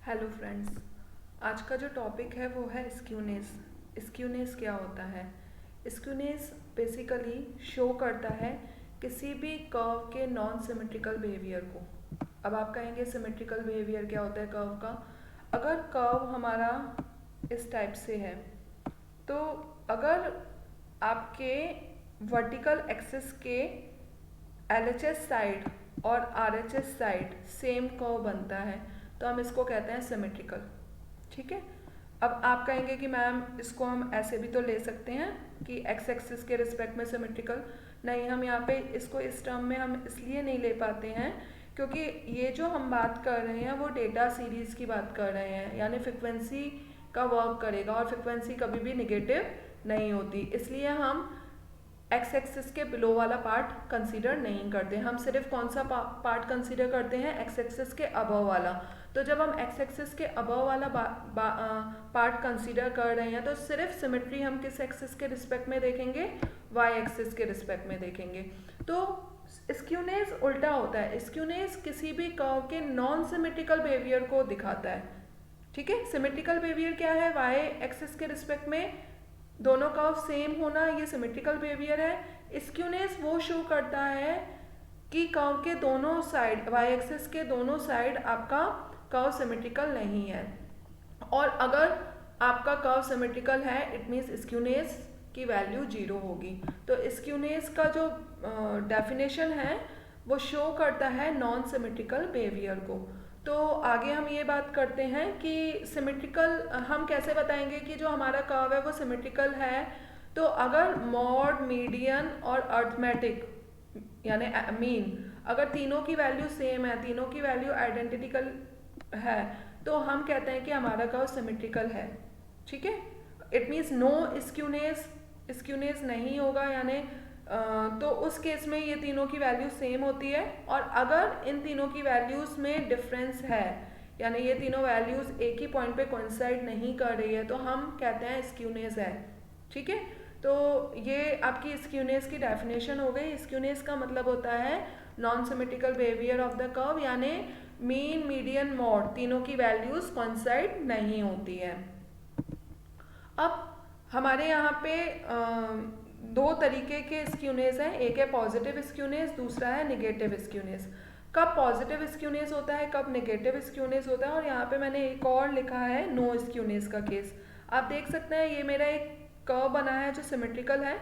Hello friends. आज का जो टॉपिक है वो है स्क्यूनेस। स्क्यूनेस क्या होता है? स्क्यूनेस बेसिकली शो करता है किसी भी कर्व के नॉन सिमेट्रिकल बिहेवियर को। अब आप कहेंगे सिमेट्रिकल बिहेवियर क्या होता है कर्व का? अगर कर्व हमारा इस टाइप से है तो अगर आपके वर्टिकल एक्सिस के LHS साइड और RHS साइड सेम कर्व बनता है तो हम इसको कहते हैं सिमेट्रिकल। ठीक है। अब आप कहेंगे कि मैम इसको हम ऐसे भी तो ले सकते हैं कि एक्स एक्सिस के रिस्पेक्ट में सिमेट्रिकल। नहीं, हम यहाँ पे इसको इस टर्म में हम इसलिए नहीं ले पाते हैं क्योंकि ये जो हम बात कर रहे हैं वो डेटा सीरीज की बात कर रहे हैं, यानी फ्रिक्वेंसी का वर्क करेगा और फ्रिक्वेंसी कभी भी निगेटिव नहीं होती, इसलिए हम एक्स एक्सिस के बिलो वाला पार्ट कंसीडर नहीं करते। हम सिर्फ कौन सा पार्ट कंसीडर करते हैं? एक्स एक्सिस के अबव वाला। तो जब हम एक्स एक्सिस के अबव वाला पार्ट कंसीडर कर रहे हैं तो सिर्फ सिमेट्री हम किस एक्सिस के रिस्पेक्ट में देखेंगे? वाई एक्सिस के रिस्पेक्ट में देखेंगे। तो स्क्यूनेस उल्टा होता है। स्क्यूनेस किसी भी कर्व के नॉन सिमेट्रिकल बिहेवियर को दिखाता है। ठीक है। सिमेट्रिकल बिहेवियर क्या है? वाई एक्सिस के रिस्पेक्ट में दोनों कर्व सेम होना, ये सिमेट्रिकल बिहेवियर है। स्क्यूनेस वो शो करता है कि कर्व के दोनों साइड, वाई एक्सिस के दोनों साइड आपका कर्व सिमेट्रिकल नहीं है। और अगर आपका कर्व सिमेट्रिकल है इट मीन्स स्क्यूनेस की वैल्यू 0 होगी। तो स्क्यूनेस का जो डेफिनेशन है वो शो करता है नॉन सिमेट्रिकल बिहेवियर को। तो आगे हम ये बात करते हैं कि सिमेट्रिकल हम कैसे बताएंगे कि जो हमारा कर्व है वो सिमेट्रिकल है। तो अगर मॉड, मीडियन और अर्थमेटिक यानी मीन, अगर तीनों की वैल्यू सेम है, तीनों की वैल्यू आइडेंटिकल है, तो हम कहते हैं कि हमारा कर्व सिमेट्रिकल है। ठीक है। It means no skewness, skewness नहीं होगा, यानी तो उस केस में ये तीनों की वैल्यू सेम होती है। और अगर इन तीनों की वैल्यूज़ में डिफरेंस है, यानी ये तीनों वैल्यूज़ एक ही पॉइंट पे कोइंसाइड नहीं कर रही है, तो हम कहते हैं स्क्यूनेस है। ठीक है। तो ये आपकी स्क्यूनेस की डेफिनेशन हो गई। स्क्यूनेस का मतलब होता है non symmetrical behaviour of the curve, यानी मीन, मीडियन, मॉड तीनों की वैल्यूज़ कोइंसाइड नहीं होती है। अब हमारे यहाँ पे दो तरीके के स्क्यूनेस हैं। एक है पॉजिटिव स्क्यूनेस, दूसरा है निगेटिव स्क्यूनेस। कब पॉजिटिव स्क्यूनेस होता है, कब निगेटिव स्क्यूनेस होता है? और यहाँ पे मैंने एक और लिखा है नो स्क्यूनेस का केस। आप देख सकते हैं ये मेरा एक कर्व बना है जो सिमेट्रिकल है।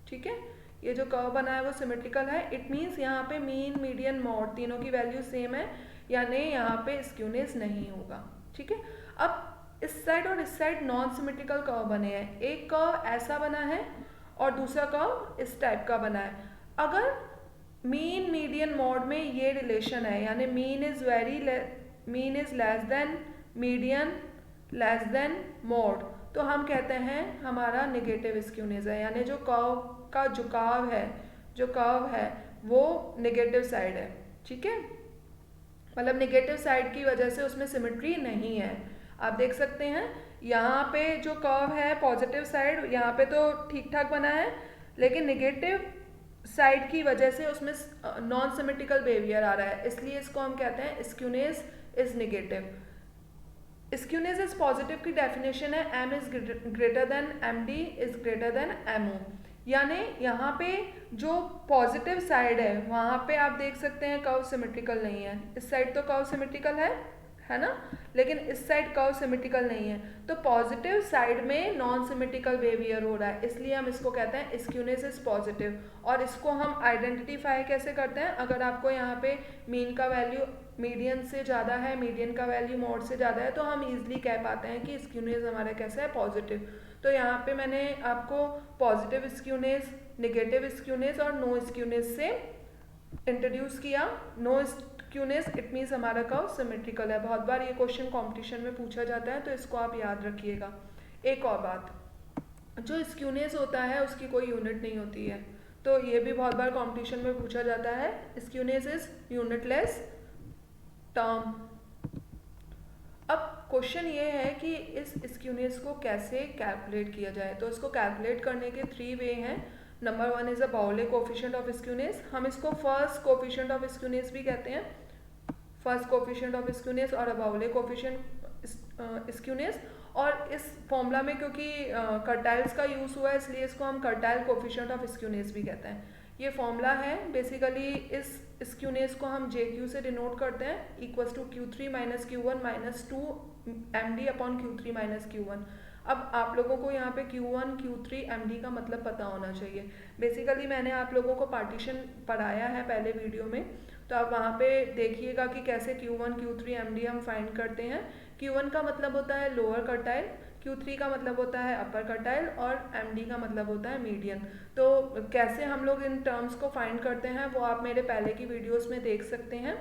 ठीक है। ये जो कर्व बना है वो सिमेट्रिकल है। इट मीन्स यहाँ पे मीन, मीडियन, मॉड तीनों की वैल्यू सेम है, यानी यहाँ पे स्क्यूनेस नहीं होगा। ठीक है। अब इस साइड और इस साइड नॉन सिमेट्रिकल कर्व बने हैं। एक कर्व ऐसा बना है और दूसरा कर्व इस टाइप का बना है। अगर मीन, मीडियन, मॉड में ये रिलेशन है, यानी mean is less than median, less than mod, तो हम कहते हैं हमारा निगेटिव स्क्यूनेस है, यानी जो कर्व का झुकाव है, जो कर्व है वो निगेटिव साइड है। ठीक है। मतलब निगेटिव साइड की वजह से उसमें सिमेट्री नहीं है। आप देख सकते हैं यहाँ पे जो कर्व है पॉजिटिव साइड, यहाँ पे तो ठीक ठाक बना है, लेकिन निगेटिव साइड की वजह से उसमें नॉन सिमेट्रिकल बिहेवियर आ रहा है, इसलिए इसको हम कहते हैं skewness is negative. Skewness is positive की डेफिनेशन है M is greater than M D is greater than M O, यानी यहाँ पे जो पॉजिटिव साइड है वहाँ पे आप देख सकते हैं कर्व सिमेट्रिकल नहीं है। इस साइड तो कर्व सिमेट्रिकल है ना, लेकिन इस साइड कर्व सिमेट्रिकल नहीं है। तो पॉजिटिव साइड में नॉन सिमेट्रिकल बिहेवियर हो रहा है, इसलिए हम इसको कहते हैं स्क्यूनेस इज पॉजिटिव। और इसको हम आइडेंटिफाई कैसे करते हैं? अगर आपको यहाँ पे मीन का वैल्यू मीडियन से ज़्यादा है, मीडियन का वैल्यू मॉड से ज़्यादा है, तो हम इजीली कह पाते हैं कि स्क्यूनेस हमारा कैसा है? पॉजिटिव। तो यहाँ पे मैंने आपको पॉजिटिव स्क्यूनेस, निगेटिव स्क्यूनेस और नो स्क्यूनेस से इंट्रोड्यूस किया। नो स्क्यूनेस इट मीन्स हमारा कर्व सिमेट्रिकल है। बहुत बार ये क्वेश्चन कंपटीशन में पूछा जाता है, तो इसको आप याद रखिएगा। एक और बात, जो स्क्यूनेस होता है उसकी कोई यूनिट नहीं होती है, तो ये भी बहुत बार कंपटीशन में पूछा जाता है। Skewness is unitless term. अब क्वेश्चन ये है कि इस स्क्यूनेस को कैसे कैलकुलेट किया जाए। तो इसको कैलकुलेट करने के 3 वे हैं। नंबर 1 इज अ बाउले कोफिशिएंट ऑफ स्क्यूनेस, हम इसको फर्स्ट कोफिशिएंट ऑफ स्क्यूनेस भी कहते हैं। फर्स्ट कोफिशिएंट ऑफ स्क्यूनेस और बाउले कोफिशिएंट स्क्यूनेस। और इस फॉर्मूला में क्योंकि कर्टाइल्स का यूज़ हुआ है इसलिए इसको हम कर्टाइल कोफिशिएंट ऑफ स्क्यूनेस भी कहते हैं। ये फॉर्मूला है बेसिकली, इस स्क्यूनेस को हम जे क्यू से डिनोट करते हैं, equals to Q3 minus Q1 minus 2 MD upon Q3 minus Q1। अब आप लोगों को यहाँ पे Q1 Q3 MD का मतलब पता होना चाहिए। बेसिकली मैंने आप लोगों को पार्टीशन पढ़ाया है पहले वीडियो में, तो आप वहाँ पे देखिएगा कि कैसे Q1 Q3 MD हम फाइंड करते हैं। Q1 का मतलब होता है लोअर कर्टाइल, Q3 का मतलब होता है अपर कर्टाइल और MD का मतलब होता है मीडियन। तो कैसे हम लोग इन टर्म्स को फाइंड करते हैं वो आप मेरे पहले की वीडियोस में देख सकते हैं।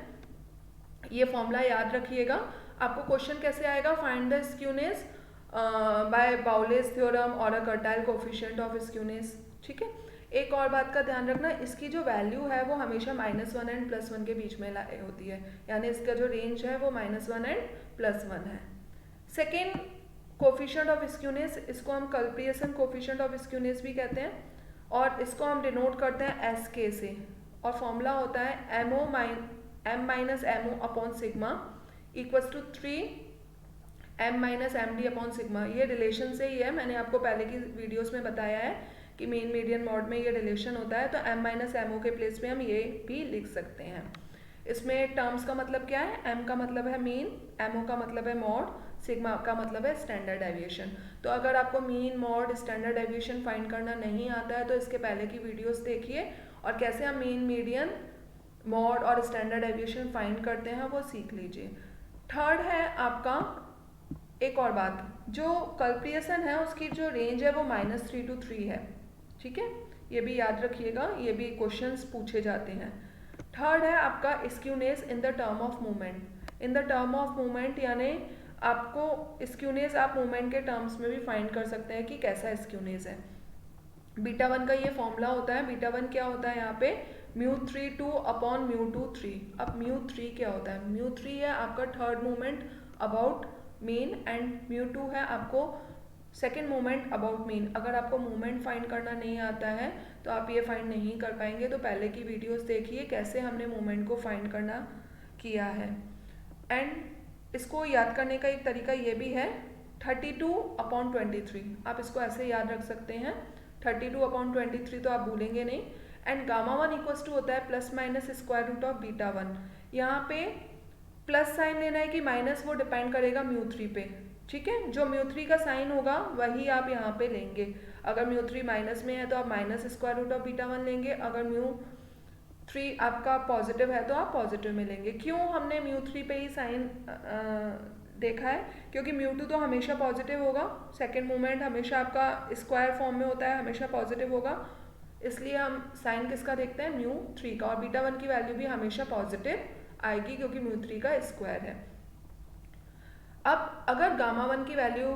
ये फॉर्मूला याद रखिएगा। आपको क्वेश्चन कैसे आएगा, find the skewness by Bowley's theorem और a quartile coefficient of skewness. ठीक है, एक और बात का ध्यान रखना, इसकी जो वैल्यू है वो हमेशा -1 एंड +1 के बीच में होती है, यानी इसका जो रेंज है वो -1 एंड +1 है। सेकेंड कोफिशिएंट ऑफ स्क्यूनेस, इसको हम कल्पिएशन कोफिशिएंट ऑफ स्क्यूनेस भी कहते हैं और इसको हम डिनोट करते हैं SK से, और फॉर्मूला होता है M minus MO upon sigma equals to 3M minus MD upon sigma. ये रिलेशन से ही है, मैंने आपको पहले की वीडियोस में बताया है कि मेन मीडियन मॉड में ये रिलेशन होता है, तो M माइनस MO के प्लेस पे हम ये भी लिख सकते हैं। इसमें टर्म्स का मतलब क्या है, M का मतलब है मीन, MO का मतलब है मॉड, सिग्मा का मतलब है स्टैंडर्ड डेविएशन। तो अगर आपको mean mod standard deviation find करना नहीं आता है तो इसके पहले की वीडियोस देखिए और कैसे हम मीन मीडियन मॉड और स्टैंडर्ड डेविएशन फाइंड करते हैं वो सीख लीजिए। थर्ड है आपका, एक और बात, जो कल्पिएशन है उसकी जो रेंज है वो -3 to 3 है। ठीक है, ये भी याद रखिएगा, ये भी क्वेश्चंस पूछे जाते हैं। थर्ड है आपका skewness in the term of movement. In the term of movement यानी आपको स्क्यूनेस आप मूवमेंट के टर्म्स में भी फाइंड कर सकते हैं कि कैसा स्क्यूनेस है। β1 का ये फॉर्मूला होता है, β1 क्या होता है यहाँ पे μ32 अपॉन μ2 3। अब μ3 क्या होता है, μ3 है आपका third movement about mean and μ2 है आपको सेकेंड मूवमेंट अबाउट मीन। अगर आपको मूवमेंट फाइंड करना नहीं आता है तो आप ये फाइंड नहीं कर पाएंगे, तो पहले की वीडियोस देखिए कैसे हमने मूवमेंट को फाइंड करना किया है। एंड इसको याद करने का एक तरीका ये भी है, 32 अपॉन 23, आप इसको ऐसे याद रख सकते हैं, 32 अपॉन 23 तो आप भूलेंगे नहीं। एंड γ1 इक्वल्स टू होता है plus minus square root of β1। यहाँ पे प्लस साइन लेना है कि माइनस, वो डिपेंड करेगा μ3 पे। ठीक है, जो μ3 का साइन होगा वही आप यहाँ पे लेंगे। अगर μ3 माइनस में है तो आप माइनस स्क्वायर रूट ऑफ β1 लेंगे, अगर μ3 आपका पॉजिटिव है तो आप पॉजिटिव में लेंगे। क्यों हमने μ3 पे ही साइन देखा है, क्योंकि μ2 तो हमेशा पॉजिटिव होगा, सेकेंड मूवमेंट हमेशा आपका स्क्वायर फॉर्म में होता है, हमेशा पॉजिटिव होगा, इसलिए हम साइन किसका देखते हैं, μ3 का। और β1 की वैल्यू भी हमेशा पॉजिटिव आएगी क्योंकि μ3 का स्क्वायर है। अब अगर γ1 की वैल्यू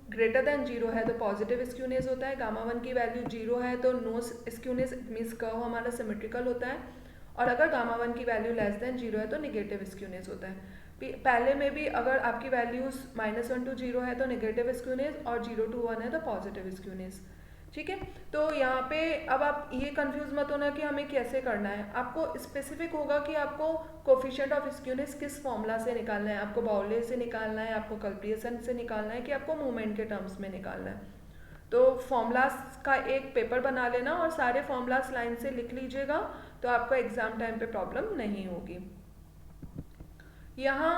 ग्रेटर देन 0 है तो पॉजिटिव स्क्यूनेस होता है, γ1 की वैल्यू 0 है तो नो स्क्यूनेस, मीन्स कर्व हमारा सिमेट्रिकल होता है, और अगर γ1 की वैल्यू लेस देन 0 है तो नेगेटिव स्क्यूनेस होता है। पहले में भी अगर आपकी वैल्यूज -1 to 0 है तो नेगेटिव स्क्यूनेस और 0 to 1 है तो पॉजिटिव स्क्यूनेस। ठीक है, तो यहाँ पे अब आप ये कंफ्यूज मत होना कि हमें कैसे करना है, आपको स्पेसिफिक होगा कि आपको कोफिशिएंट ऑफ स्क्यूनेस किस फॉर्मूला से निकालना है, आपको बाउले से निकालना है, आपको कल्पिएशन से निकालना है, कि आपको मूवमेंट के टर्म्स में निकालना है। तो फॉर्मूलाज का एक पेपर बना लेना और सारे फॉर्मूलाज लाइन से लिख लीजिएगा, तो आपको एग्जाम टाइम पे प्रॉब्लम नहीं होगी। यहाँ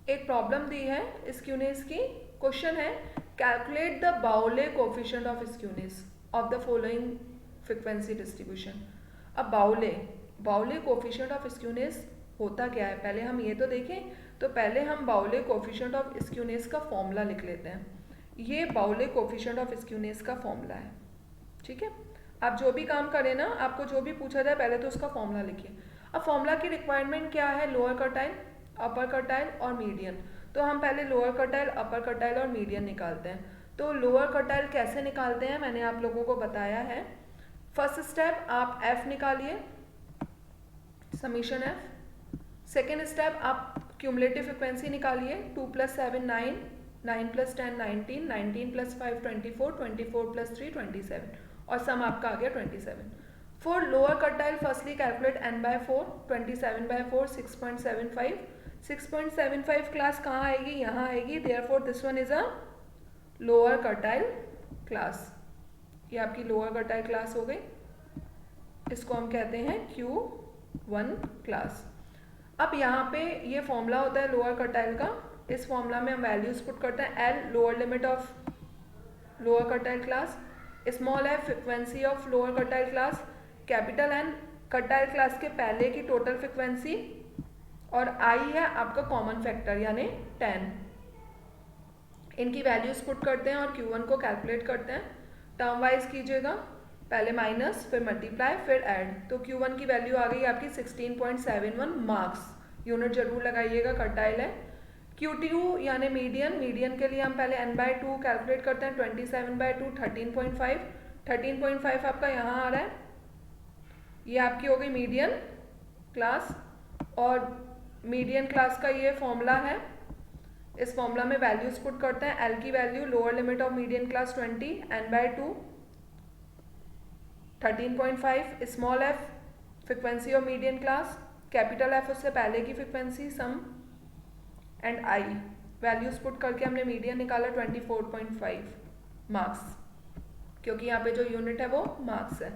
एक प्रॉब्लम दी है स्क्यूनेस की, क्वेश्चन है कैलकुलेट द बाउले coefficient of skewness of the following frequency distribution. अब बाउले कोफिशिएंट ऑफ स्क्यूनेस होता क्या है, पहले हम ये तो देखें। तो पहले हम बाउले कोफिशिएंट ऑफ स्क्यूनेस का फॉर्मूला लिख लेते हैं। ये बाउले कोफिशिएंट ऑफ स्क्यूनेस का फॉर्मूला है। ठीक है, आप जो भी काम करें ना, आपको जो भी पूछा जाए पहले तो उसका फॉर्मूला लिखिए। अब फॉर्मूला की रिक्वायरमेंट क्या है, लोअर कर्टाइल, अपर कर्टाइल और मीडियन। तो हम पहले लोअर कर्टाइल, अपर कर्टाइल और मीडियन निकालते हैं। तो लोअर कर्टाइल कैसे निकालते हैं मैंने आप लोगों को बताया है। फर्स्ट स्टेप आप एफ निकालिए, समीशन एफ। सेकेंड स्टेप आप क्यूमुलेटिव फ्रिक्वेंसी निकालिए, 2 + 7 9, 9 + 10 19, 19 + 5 24, 24 + 3 27, और सम आपका आ गया 27। For lower quartile firstly calculate n/4, 27/4 6.75, 6.75 class कहाँ आएगी, यहाँ आएगी, therefore this one is a lower quartile class. ये आपकी लोअर कर्टाइल क्लास हो गई, इसको हम कहते हैं Q1 क्लास। अब यहाँ पे ये फॉर्मूला होता है लोअर कर्टाइल का, इस फॉर्मूला में हम वैल्यूज पुट करते हैं। L lower limit of lower quartile class, small f frequency of lower quartile class, capital N quartile class के पहले की टोटल फ्रिक्वेंसी, और I है आपका कॉमन फैक्टर यानी 10। इनकी वैल्यूज पुट करते हैं और Q1 को कैलकुलेट करते हैं। टर्म वाइज कीजिएगा, पहले माइनस फिर मल्टीप्लाई फिर ऐड, तो Q1 की वैल्यू आ गई आपकी 16.71 मार्क्स। यूनिट जरूर लगाइएगा, कर्टाइल है। Q2 यानी मीडियन, मीडियन के लिए हम पहले n/2 कैलकुलेट करते हैं, 27/2 13.5, 13.5 आपका यहाँ आ रहा है, ये आपकी हो गई मीडियन क्लास। और मीडियन क्लास का ये फॉर्मूला है, इस फॉर्मूला में वैल्यूज पुट करते हैं। L की value lower limit of median class 20, n/2 13.5, small f frequency of median class, capital F उससे पहले की frequency sum, and I values put करके हमने मीडियन निकाला 24.5 मार्क्स, क्योंकि यहाँ पे जो यूनिट है वो मार्क्स है।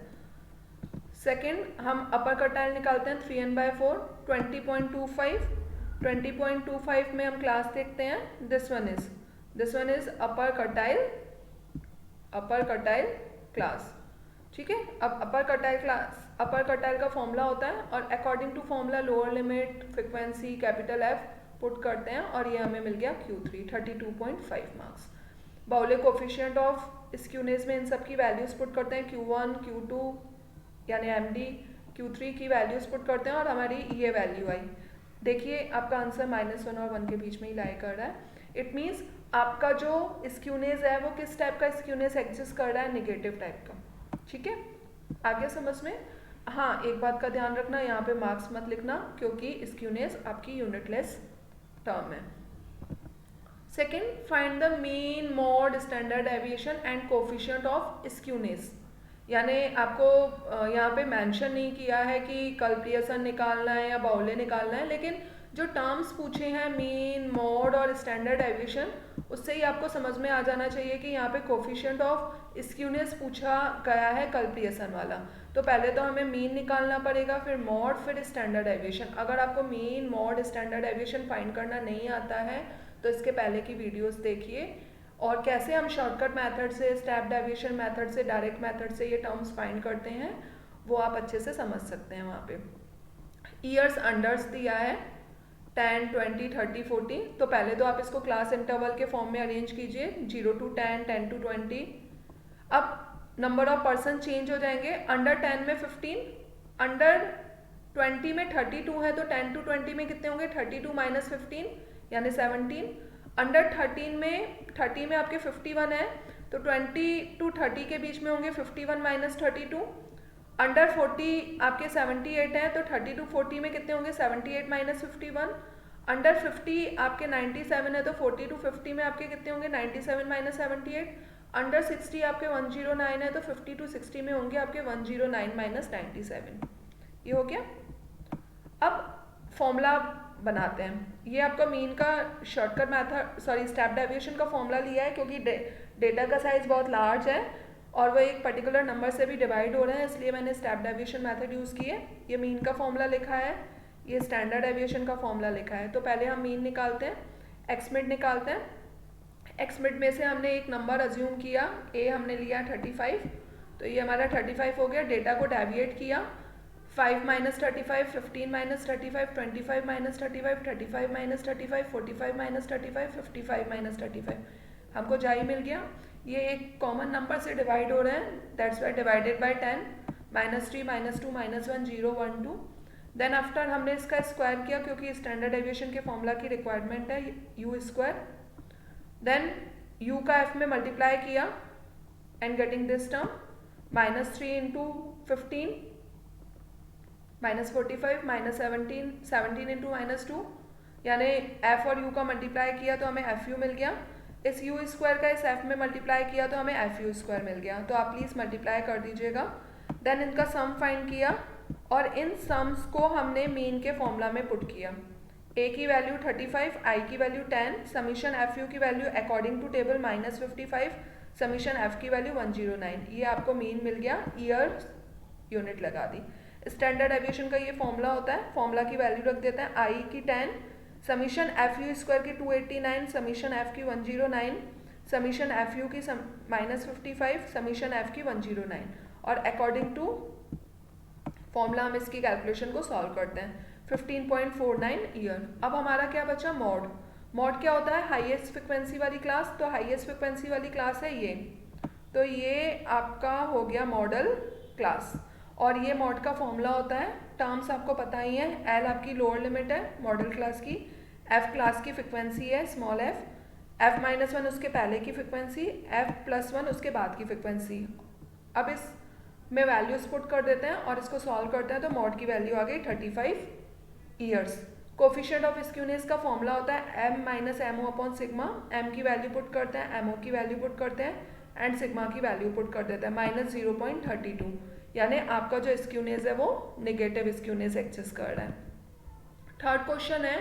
सेकंड हम अपर कर्टाइल निकालते हैं, 3n/4 20.25, 20.25 में हम क्लास देखते हैं, this one is upper quartile class. ठीक है, अब अपर कर्टाइल का फॉर्मूला होता है, और according to formula lower limit frequency capital F put करते हैं, और ये हमें मिल गया Q3 32.5 मार्क्स। बाउले कोफिशिएंट ऑफ स्क्यूनेस में इन सब की वैल्यूज पुट करते हैं, Q1 Q2 यानी MD, Q3 की वैल्यूज पुट करते हैं, और हमारी ये वैल्यू आई। देखिए आपका आंसर -1 और 1 के बीच में ही लाई कर रहा है। इट मीन्स आपका जो स्क्यूनेस है वो किस टाइप का स्क्यूनेस एग्जिस्ट कर रहा है, नेगेटिव टाइप का। ठीक है, आगे समझ में। हाँ, एक बात का ध्यान रखना, यहाँ पे मार्क्स मत लिखना, क्योंकि स्क्यूनेस आपकी यूनिटलेस टर्म है। Second, find the mean, mod, standard deviation and coefficient of skewness. यानी आपको यहाँ पे मेंशन नहीं किया है कि कल्पियसन निकालना है या बाउले निकालना है, लेकिन जो टर्म्स पूछे हैं मीन, मॉड और स्टैंडर्ड डेविएशन, उससे ही आपको समझ में आ जाना चाहिए कि यहाँ पे कोफिशिएंट ऑफ स्क्यूनेस पूछा गया है कल्पियसन वाला। तो पहले तो हमें मीन निकालना पड़ेगा, फिर मॉड, फिर स्टैंडर्ड डेविएशन। अगर आपको mean, mod, standard deviation find करना नहीं आता है तो इसके पहले की वीडियोस देखिए, और कैसे हम शॉर्टकट मेथड से, स्टेप डेविएशन मेथड से, डायरेक्ट मेथड से ये टर्म्स फाइंड करते हैं, वो आप अच्छे से समझ सकते हैं वहाँ पे। ईयर्स अंडर्स दिया है 10, 20, 30, 40, तो पहले तो आप इसको क्लास इंटरवल के फॉर्म में अरेंज कीजिए, 0 to 10, 10 to 20। अब नंबर ऑफ पर्सन चेंज हो जाएंगे, अंडर 10 में 15, अंडर 20 में 32 है, तो 10 to 20 में कितने होंगे, 32 - 15 यानी 17। अंडर 30 में आपके 51 है, तो 20 to 30 के बीच में होंगे 51 - 32। अंडर 40 आपके 78 हैं, तो 30 to 40 में कितने होंगे, 78 - 51। अंडर 50 आपके 97 है, तो 40 to 50 में आपके कितने होंगे, 97 - 78। अंडर 60 आपके 109 है, तो 50 to 60 में होंगे आपके 109 - 97। ये हो गया। अब फॉर्मूला बनाते हैं। ये आपका मीन का शॉर्टकट मेथड, स्टेप डेविएशन का फॉर्मूला लिया है, क्योंकि डेटा का साइज बहुत लार्ज है और वो एक पर्टिकुलर नंबर से भी डिवाइड हो रहे हैं, इसलिए मैंने स्टेप डेविएशन मेथड यूज़ की है। ये मीन का फॉर्मूला लिखा है, ये स्टैंडर्ड डेविएशन का फॉर्मूला लिखा है। तो पहले हम मीन निकालते हैं, एक्समिड निकालते हैं। एक्समिड में से हमने एक नंबर अज्यूम किया, ए हमने लिया 35, तो ये हमारा 35 हो गया। डेटा को डेविएट किया, 5 - 35, 15 - 35, 25 - 35, 35 - 35, 45 - 35, 55 - 35, हमको जाई मिल गया। ये एक कॉमन नंबर से डिवाइड हो रहे हैं, that's Y divided by 10, -3 - 2 - 1 0 1 2। Then after हमने इसका स्क्वायर किया, क्योंकि स्टैंडर्ड डेविएशन के फॉर्मूला की रिक्वायरमेंट है, u स्क्वायर। देन u का f में मल्टीप्लाई किया एंड गेटिंग दिस टर्म, -3 × 15 -45 -17, 17 × -2, यानी f और u का मल्टीप्लाई किया तो हमें fu मिल गया। इस u स्क्वायर का इस f में मल्टीप्लाई किया तो हमें fu स्क्वायर मिल गया। तो आप प्लीज़ मल्टीप्लाई कर दीजिएगा। देन इनका सम फाइंड किया, और इन सम्स को हमने मीन के फॉर्मूला में पुट किया। ए की वैल्यू 35, आई की वैल्यू 10, समीशन एफ यू की value according to table -55, summation F की वैल्यू 109। ये आपको मीन मिल गया, ईयर यूनिट लगा दी। स्टैंडर्ड एविएशन का ये फॉर्मूला होता है, फॉर्मूला की वैल्यू रख देते हैं, आई की 10, समीशन एफ यू स्क्वायर की 289, समीशन एफ की 109, समीशन एफ यू की -55, समीशन एफ की 109, और अकॉर्डिंग टू फॉर्मूला हम इसकी कैलकुलेशन को सॉल्व करते हैं। 15.49 ईयर। अब हमारा क्या बचा, मॉड। मॉड क्या होता है, हाईएस्ट फ्रिक्वेंसी वाली क्लास। तो हाईएस्ट फ्रिक्वेंसी वाली क्लास है ये, तो ये आपका हो गया मॉडल क्लास। और ये मॉड का फॉर्मूला होता है, टर्म्स आपको पता ही है, एल आपकी लोअर लिमिट है मॉडल क्लास की, एफ क्लास की फ्रिक्वेंसी है स्मॉल एफ, एफ -1 उसके पहले की फ्रिक्वेंसी, एफ +1 उसके बाद की फ्रिक्वेंसी। अब इस में वैल्यूज पुट कर देते हैं और इसको सॉल्व करते हैं, तो मॉड की वैल्यू आ गई 35 ईयर्स। कोफिशिएंट ऑफ स्क्यूनेस का फॉर्मूला होता है m - MO/सिग्मा। m की वैल्यू पुट करते हैं, MO की वैल्यू पुट करते हैं, एंड सिग्मा की वैल्यू पुट कर देते हैं, -0.32। यानी आपका जो स्क्यूनेस है वो नेगेटिव स्क्यूनेस एक्सिस्ट कर रहा है। थर्ड क्वेश्चन है,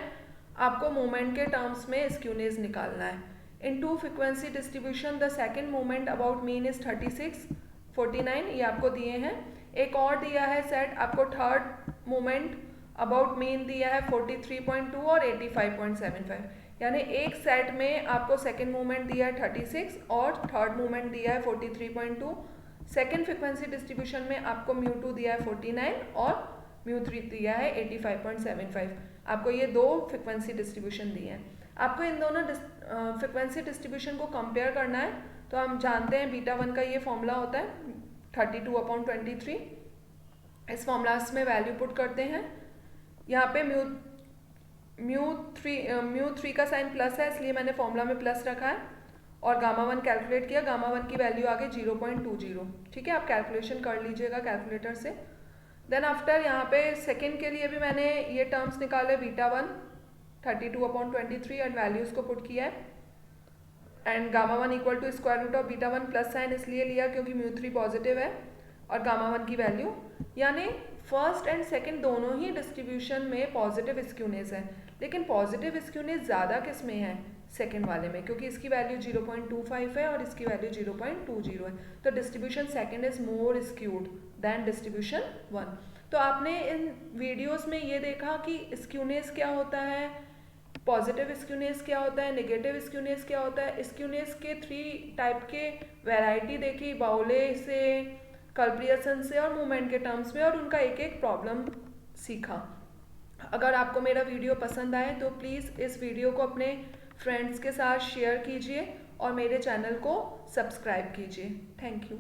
आपको मोमेंट के टर्म्स में स्क्यूनेस निकालना है। In to frequency distribution the second moment about mean is 36, 49, ये आपको दिए हैं। एक और दिया है सेट, आपको थर्ड मोमेंट अबाउट मीन दिया है 43.2 और 85.75। यानी एक सेट में आपको सेकेंड मोमेंट दिया है 36 और थर्ड मोमेंट दिया है 43.2। सेकेंड फ्रिक्वेंसी डिस्ट्रीब्यूशन में आपको μ2 दिया है 49 और μ3 दिया है 85.75। आपको ये दो फ्रिक्वेंसी डिस्ट्रीब्यूशन दिए हैं। आपको इन दोनों फ्रिक्वेंसी डिस्ट्रीब्यूशन को कंपेयर करना है, तो हम जानते हैं β1 का ये फॉर्मूला होता है 32/23। इस फॉर्मूलास में वैल्यू पुट करते हैं। यहाँ पे μ3 का साइन प्लस है, इसलिए मैंने फॉर्मूला में प्लस रखा है, और γ1 कैलकुलेट किया, γ1 की वैल्यू आ गई 0.20। ठीक है, आप कैलकुलेशन कर लीजिएगा कैलकुलेटर से। देन आफ्टर यहाँ पे सेकेंड के लिए भी मैंने ये टर्म्स निकाले, β1 32/23 एंड वैल्यूज को पुट किया है, and γ1 equal to square root of β1 plus sign इसलिए लिया क्योंकि μ3 पॉजिटिव है, और γ1 की वैल्यू, यानी फर्स्ट एंड सेकंड दोनों ही डिस्ट्रीब्यूशन में पॉजिटिव स्क्यूनेस है, लेकिन पॉजिटिव स्क्यूनेस ज़्यादा किस में है, सेकंड वाले में, क्योंकि इसकी वैल्यू 0.25 है और इसकी वैल्यू 0.20 है। तो distribution second is more skewed than distribution 1। तो आपने इन वीडियोस में ये देखा कि स्क्यूनेस क्या होता है, पॉजिटिव स्क्यूनेस क्या होता है, नेगेटिव स्क्यूनेस क्या होता है। स्क्यूनेस के 3 टाइप के वैरायटी देखी, बाउले से, कल्प्रियसन से और मूवमेंट के टर्म्स में, और उनका एक एक प्रॉब्लम सीखा। अगर आपको मेरा वीडियो पसंद आए तो प्लीज़ इस वीडियो को अपने फ्रेंड्स के साथ शेयर कीजिए और मेरे चैनल को सब्सक्राइब कीजिए। Thank you.